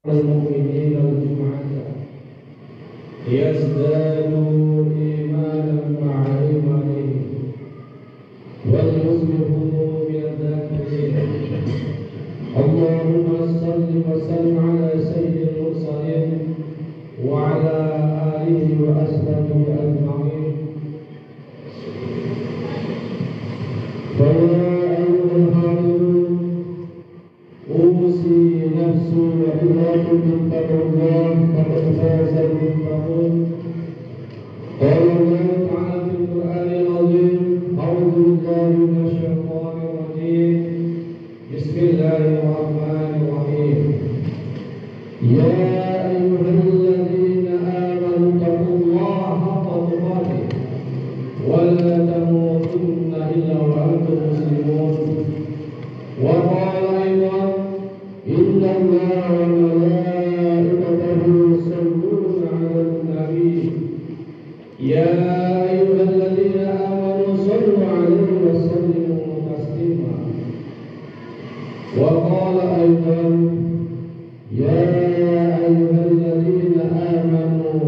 المؤمنين الجمعة يزدادوا إيمانا مع إيمانهم والمسلمون من الذاكرين. اللهم صل وسلم على سيد المرسلين وعلى آله وأصحابه أجمعين. فيا أيها الحاضرون، أوصي نفسي وإياكم بتقوى الله فقد فاز المتقون. قال الله تعالى في القرآن العظيم: أعوذ بالله من الشيطان الرجيم. بسم الله الرحمن الرحيم. يا أيها الذين آمنوا اتقوا الله حق تقاته ولا تموتن إلا وأنتم مسلمون. وقال أيضا: إن الله وملائكته يصلون على النبي يا أيها الذين آمنوا صلوا عليه وسلموا تسليما. وقال أيضا: يا أيها الذين آمنوا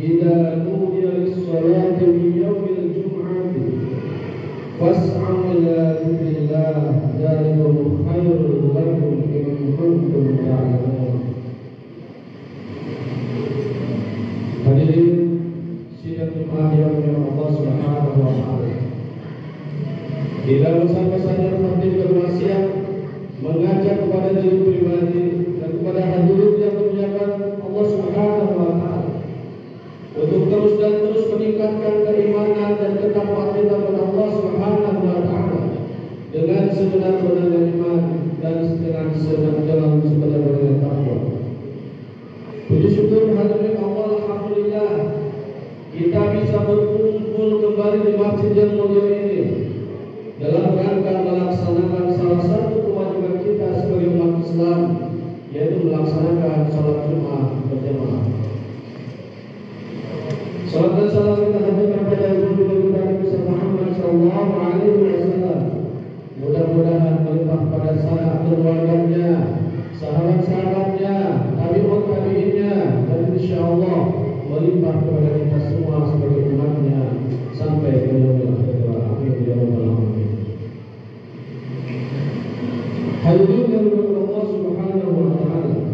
إذا نودي للصلاة من يوم الجمعة فاسعوا إلى ذكر الله ذلكم خير لكم إن كنتم تعلمون. Hadirin sidang Jumat yang dimuliakan Allah Subhanahu wa taala. Di dalam pesan-pesannya tertib berwasiat mengajak kepada diri pribadi dan kepada hadirin yang dimuliakan Allah Subhanahu wa taala untuk terus dan terus meningkatkan keimanan dan ketakwaan kita kepada Allah Subhanahu wa taala dengan sebenar-benarnya iman dan dengan jalan sebenar-benarnya takwa. Puji syukur hadirin Allah, alhamdulillah kita bisa berkumpul kembali di masjid yang mulia ini dalam rangka melaksanakan salah satu kewajiban kita sebagai umat Islam, yaitu melaksanakan salat Jumat berjamaah. Salat dan salam kita haturkan kepada Junjungan kita Nabi Muhammad sallallahu alaihi wasallam. Mudah-mudahan melimpah pada sanak keluarganya, sahabat-sahabatnya, tabi'ut tabi'innya, dan insyaallah melimpah kepada kita semua sebagai umatnya sampai ke yaumil akhir. Amin ya rabbal alamin. Hadirin yang dimuliakan Allah Subhanahu wa taala,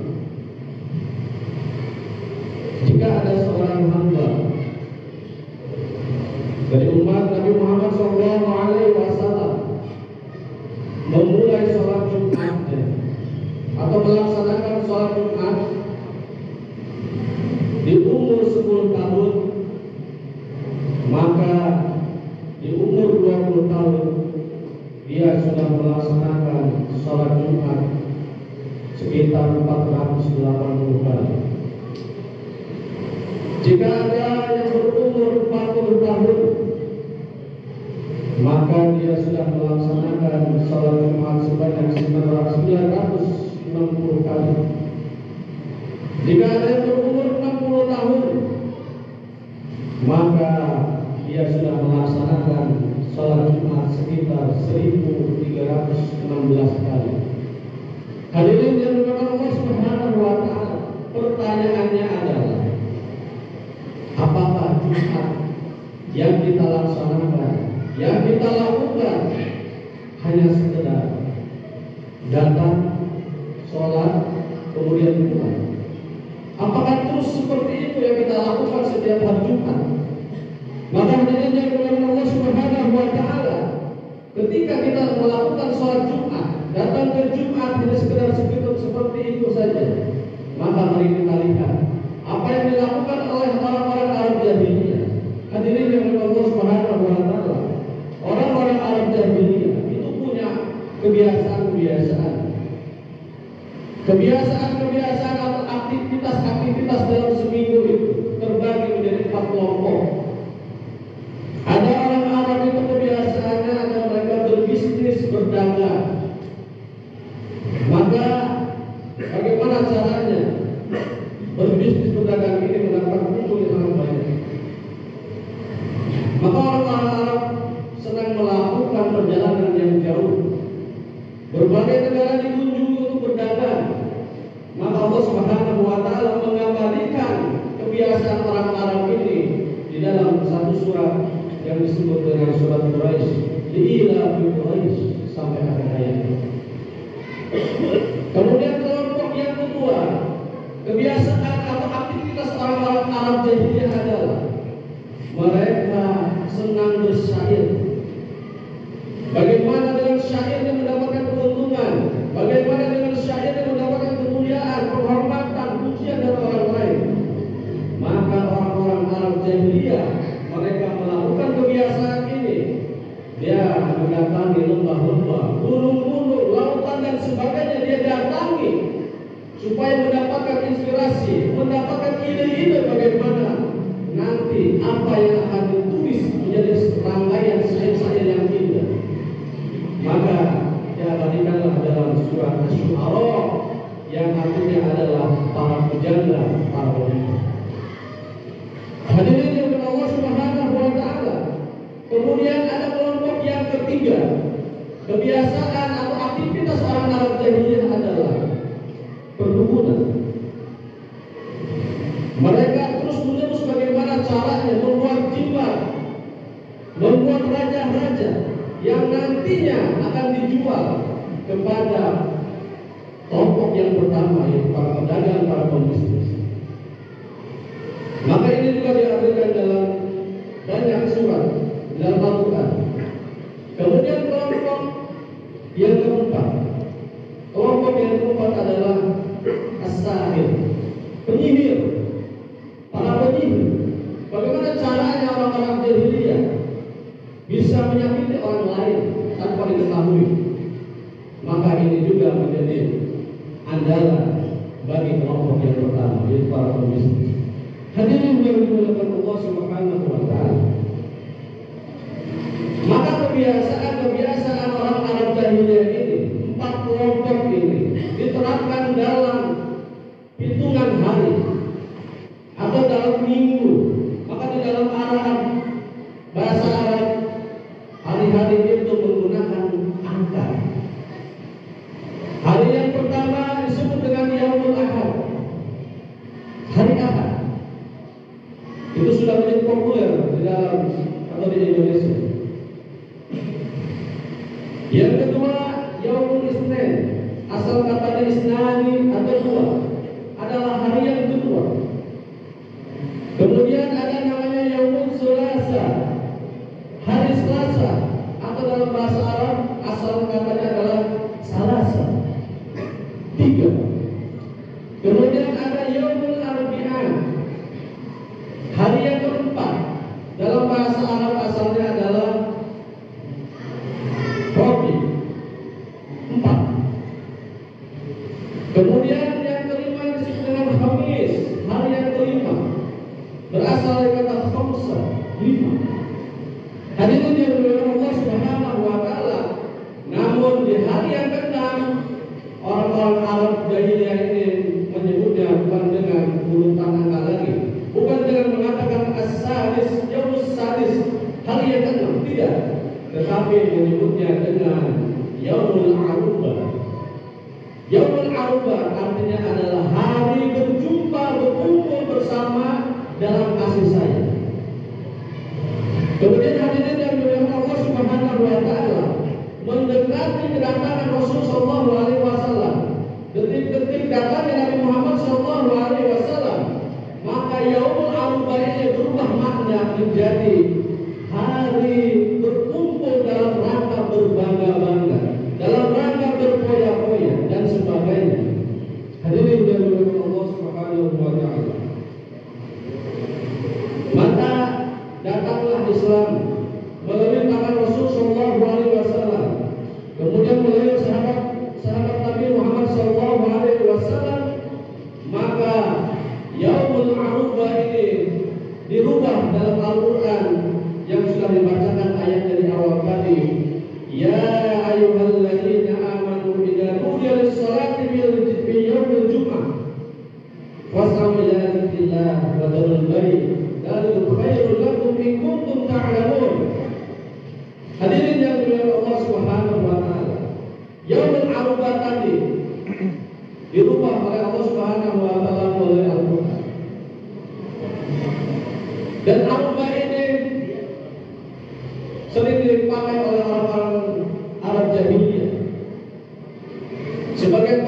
jika ada seorang hamba dari umat Nabi Muhammad sallallahu alaihi wasallam memulai sholat Jumatnya atau melaksanakan sholat Jumat di umur 10 tahun, maka di umur 20 tahun dia sudah melaksanakan sholat Jumat sekitar 480 kali. Jika ada yang berumur 40 tahun, maka dia sudah melaksanakan sholat Jumat sebanyak 960 kali. Jika ada yang berumur 60 tahun, maka dia sudah melaksanakan sholat Jumat sekitar 1316 kali. Hadirin yang dimuliakan Allah Subhanahu wa taala, pertanyaannya adalah, apakah Jumat yang kita laksanakan, yang kita lakukan hanya sekedar datang, sholat, kemudian pulang? Apakah terus seperti itu yang kita lakukan setiap hari Jumat? Maka hadirin yang dimuliakan Allah Subhanahu wa taala, ketika kita melakukan sholat Jumat, datang ke Jumat hanya sekedar seperti itu saja, maka mari kita lihat apa yang dilakukan oleh orang-orang Arab jahiliyah. Hadirin yang dimuliakan Allah Subhanahu wa taala, orang-orang Arab jahiliyah itu punya kebiasaan atau aktivitas dalam seminggu itu terbagi menjadi 4 kelompok. Ada orang Arab itu kebiasaannya adalah mereka berbisnis, berdagang. Maka bagaimana caranya berbisnis berdagang ini mendapat untung yang sangat banyak? Maka orang Arab senang melakukan perjalanan yang jauh. Berbagai negara dikunjungi untuk berdagang. Maka Allah Subhanahu yang disebut dengan surat Quraisy, ila fi Quraisy sampai akhir ayat. Kemudian kelompok yang kedua, kebiasaan atau aktivitas orang-orang Arab jahiliyah adalah mereka senang bersyair. Bagaimana dengan syair yang mendapatkan keuntungan? Bagaimana dengan syair yang mendapatkan kemuliaan, penghormatan, pujian dari orang lain? Maka orang-orang Arab jahiliyah mereka melakukan kebiasaan ini. Dia mendatangi lembah-lembah, gunung-gunung, lautan dan sebagainya dia datangi supaya mendapatkan inspirasi, mendapatkan ide-ide bagaimana nanti apa yang akan ditulis menjadi rangkaian syair-syair yang indah. Maka diabadikanlah dalam surat Asy-Syu'ara yang artinya adalah para pujangga, para wanita. Hadirin yang Allah Subhanahu wa taala. Kemudian ada kelompok yang ketiga. Kebiasaan atau aktivitas orang Arab jahiliyah adalah perdukunan. Mereka terus-menerus bagaimana caranya membuat jimat, membuat raja-raja yang nantinya akan dijual kepada kelompok yang pertama, yaitu para pedagang, para pembisnis. Maka ini juga diartikan dalam banyak surat dalam Al-Quran. Kemudian kelompok yang keempat, adalah as-sahir, penyihir, para penyihir. Bagaimana caranya orang-orang jahiliyah bisa menyakiti orang lain tanpa diketahui? Maka ini juga menjadi andalan bagi kelompok yang pertama, yaitu para pembisnis. Hadirin yang dimuliakan Allah Subhanahu wa taala. Maka kebiasaan orang Arab jahiliyah ini, 4 kelompok ini diterapkan dalam hitungan hari atau dalam minggu. Maka di dalam bahasa Arab, hari-hari itu menggunakan angka. Hari yang pertama disebut dengan Yaumul Ahad, hari Ahad. Itu sudah menjadi populer di dalam atau di Indonesia. Yang kedua, Yaumul Isnin, asal katanya isnani atau dua, adalah hari yang kedua. Kemudian ada namanya Yaumul Sulasa, hari Selasa, atau dalam bahasa Arab asal katanya adalah Salasa, 3. Kemudian ada Yaumul Arbi'an, hari yang keempat, dalam bahasa Arab asalnya adalah Rabi, 4. Kemudian yang kelima disebut dengan Khamis, hari yang kelima, berasal dari kata khamsa, 5. Hadirin yang dimuliakan Allah Subhanahu wa taala. Namun di hari yang ke-6, orang-orang Arab jahiliyah ini menyebutnya bukan dengan urutan angka lagi, bukan dengan mengatakan as-sadis, Yaumus Sadis, hari yang ke-6, tidak, tetapi menyebutnya dengan Yaumul Arubah. Yaumul Arubah artinya adalah hari berjumpa, berkumpul bersama dalam kasih sayang. Kemudian hadirin yang dimuliakan Allah Subhanahu wa taala, mendekati kedatangan Rasul sallallahu alaihi wasallam, detik-detik datangnya Nabi Muhammad sallallahu alaihi wasallam, maka Yaumul Arubah ini berubah makna menjadi hari berkumpul dalam rangka berbangga-bangga, dalam rangka berpoya-poya dan sebagainya. Hadirin yang dimuliakan Allah Subhanahu wa taala. Maka datanglah Islam melalui tangan Rasul sallallahu alaihi wasallam, kemudian melalui sahabat Nabi Muhammad sallallahu alaihi wasallam, maka Yaumul Arubah ini dirubah dalam Al-Qur'an yang sudah dibacakan ayat dari awal tadi. Ya ayyuhalladzina amanu idza nudiya lis-salati fi yaumil jum'ah fas'au ila dzikrillah wa dharul bai' dzalikum khairul lakum in kuntum ta'lamun. Hadirin yang dimuliakan Allah Subhanahu wa taala, Yaumul Arubah tadi dirubah oleh Allah Subhanahu wa taala melalui Al-Qur'an. Dan Arubah ini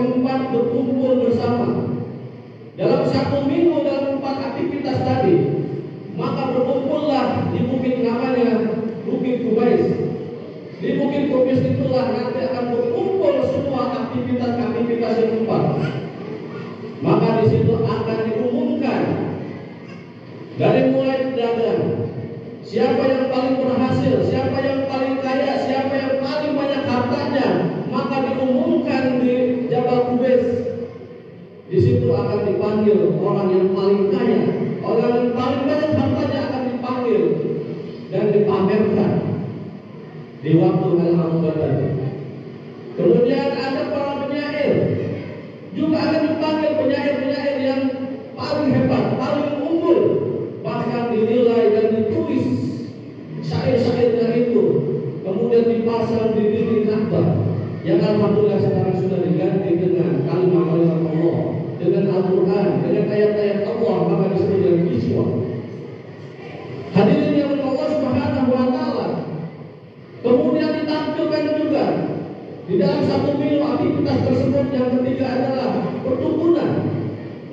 keempat, berkumpul bersama. Dalam satu minggu dalam 4 aktivitas tadi, maka berkumpullah di bukit namanya Bukit Kubais. Di Bukit Kubais itulah nanti akan berkumpul semua aktivitas yang 4. Maka di situ akan diumumkan dari mulai pedagang, siapa yang paling berhasil, siapa yang paling kaya, siapa yang paling banyak hartanya, maka diumumkan di Jabal Kubais. Di situ akan dipanggil orang yang paling kaya, orang yang paling banyak hartanya akan dipanggil dan dipamerkan di waktu Al-Aqabah tadi. Kemudian ada para penyair juga akan dipanggil, penyair-penyair yang paling hebat, paling unggul, bahkan dinilai dan ditulis syair-syairnya itu, kemudian dipasang di dinding Ka'bah yang alhamdulillah sekarang sudah diganti dengan kalimat-kalimat Allah, dengan Al-Quran, dengan ayat-ayat Allah, maka disebut dengan Iswa. Hadirin yang Allah Subhanahu wa Ta'ala. Kemudian ditampilkan juga di dalam satu minggu aktivitas tersebut yang ketiga adalah pertukunan.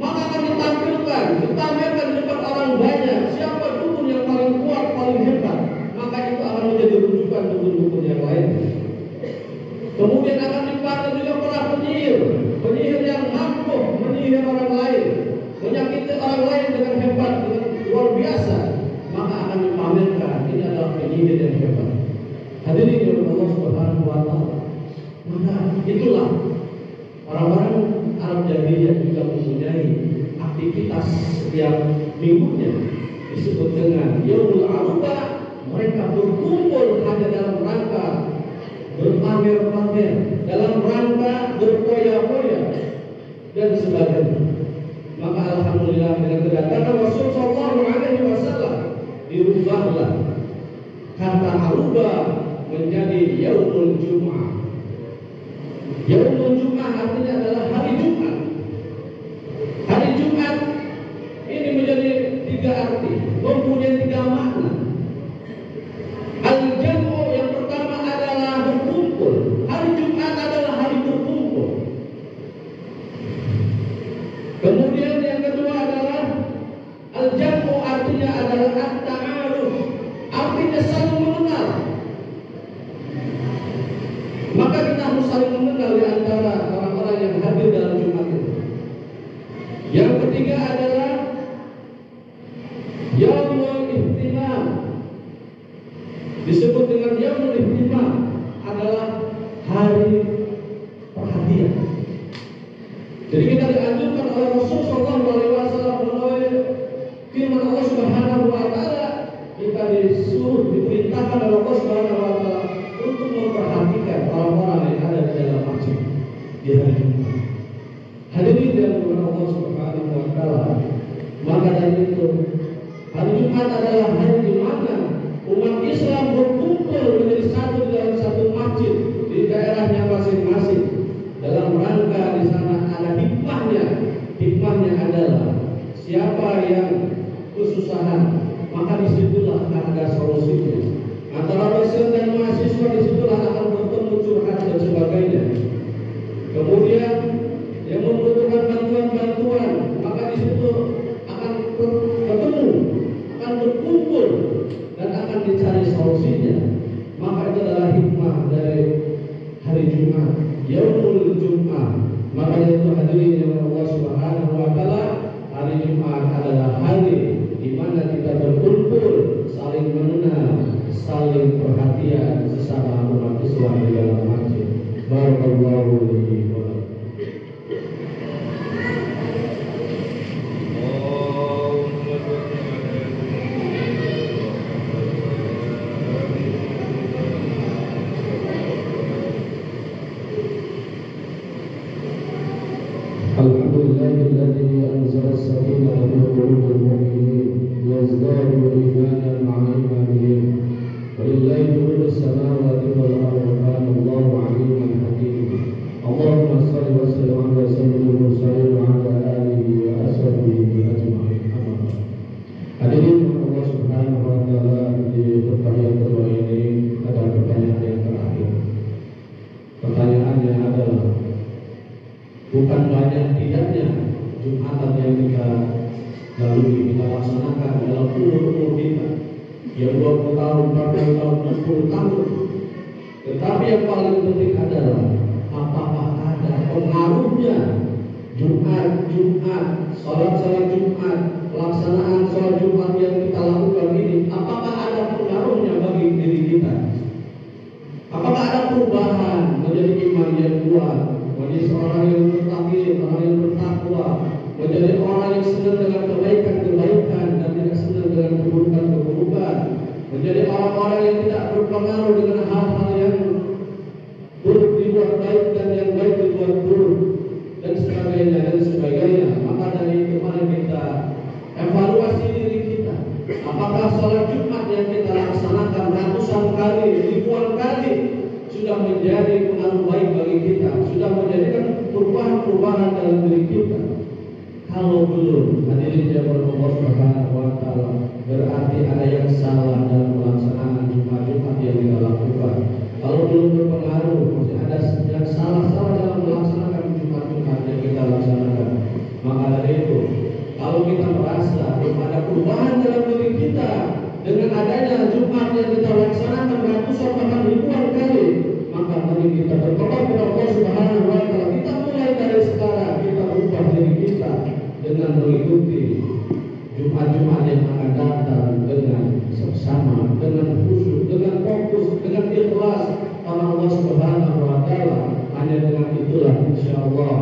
Maka akan ditampilkan, ditampilkan di depan orang banyak siapa dukun yang paling kuat, paling hebat. Maka itu akan menjadi rujukan dukun-dukun yang lain. Kemudian akan dipanggil juga para penyihir yang mampu menyihir orang lain, menyakiti orang lain dengan hebat, dengan luar biasa. Maka akan dipamerkan ini adalah penyihir yang hebat. Hadirin yang Allah Subhanahu wa Ta'ala. Maka itulah orang-orang Arab Jahiliyah juga mempunyai aktivitas setiap minggunya disebut dengan Yaumul Arubah. Mereka berkumpul hanya dalam rangka berpamer-pamer, dalam rangka berpoya-poya dan sebagainya. Maka alhamdulillah dengan kedatangan Rasul sallallahu alaihi wasallam dirubahlah kata Arubah menjadi Yaumul Jum'ah. Yaumul Jum'ah artinya adalah hari Jumat. Hari Jumat ini menjadi 3 arti, mempunyai 3 makna. Al-Jam'u yang pertama adalah berkumpul. Hari Jumat adalah hari berkumpul. Kemudian yang kedua adalah Al-Jam'u artinya adalah at-ta'aruf, artinya saling mengenal. Maka kita harus saling mengenal di antara orang-orang yang hadir dalam Jumat itu. Yang ketiga adalah Yaumul Ihtimam. Disebut dengan Yaumul Ihtimam adalah hari perhatian. Jadi kita dianjurkan oleh Rasul sallallahu alaihi wasallam melalui firman Allah Subhanahu wa Ta'ala, kita disuruh, diperintahkan oleh Allah Subhanahu wa Ta'ala untuk memperhatikan orang-orang yang ada di dalam masjid di hari Jumat. Hadirin yang dimuliakan Allah Subhanahu wa Ta'ala. Maka dari itu hari Jumat adalah hari di mana umat Islam berkumpul menjadi satu di dalam satu masjid di daerahnya masing-masing. Dalam rangka di sana ada hikmahnya. Hikmahnya adalah siapa yang kesusahan, maka disitulah ada solusinya. Antara dosen dan mahasiswa disitulah akan bertemu curhat dan sebagainya. Kemudian yang membutuhkan bantuan, maka disitu akan bertemu, akan berkumpul dan akan dicari solusinya. Maka itu adalah hikmah dari hari Jumat, Yaumul Jum'ah. Makanya itu hadirin yang Allah Subhanahu wa Ta'ala, hari Jumat adalah hari di mana kita berkumpul, saling mengenal, saling perhatian sesama umat Islam di dalam masjid. Barakallahu li wa lakum. الذي أنزل السكينة في قلوب المؤمنين ليزدادوا إيمانا مع إيمانهم ولله جنود السماوات والأرض وكان الله عليما حكيما. اللهم صل وسلم على سيد المرسلين وعلى آله وأصحابه أجمعين. Hadirin Allah Subhanahu wa Ta'ala, di pertanyaan kedua ini ada pertanyaan yang terakhir. Pertanyaannya adalah bukan banyak tidaknya Jumatan yang kita lalui, kita laksanakan dalam umur kita yang 20 tahun, 40 tahun, 60 tahun. Tetapi yang paling penting adalah apakah ada pengaruhnya Jumat, salat Jumat, pelaksanaan salat Jumat yang kita lakukan ini, apakah ada pengaruhnya bagi diri kita? Apakah ada perubahan menjadi iman yang kuat, menjadi seorang yang bertakwa, orang yang bertakwa, menjadi orang yang senang dengan kebaikan dan tidak senang dengan keburukan, menjadi orang-orang yang tidak berpengaruh dengan hal-hal yang buruk dibuat baik dan yang baik dibuat buruk dan sebagainya. Maka dari itu mari kita evaluasi diri kita. Apakah sholat Jumat yang kita laksanakan ratusan kali, ribuan kali sudah menjadi pengaruh baik bagi kita, sudah menjadikan perubahan-perubahan dalam diri kita? Kalau belum, hadirin jemaah Allah Subhanahu wa taala, berarti ada yang salah dalam pelaksanaan Jumat yang kita lakukan. Kalau belum berpengaruh, masih ada yang salah dalam melaksanakan Jumat yang kita laksanakan. Maka dari itu, kalau kita merasa belum ada perubahan dalam diri kita dengan adanya Jumat yang kita laksanakan ratusan bahkan ribuan kali, maka mari kita bertobat kepada Allah Subhanahu wa taala. Kita mulai dari sekarang, kita ubah diri kita dengan mengikuti Jumat-Jumat yang akan datang dengan seksama, dengan khusyuk, dengan fokus, dengan ikhlas karena Allah Subhanahu wa taala. Hanya dengan itulah insyaallah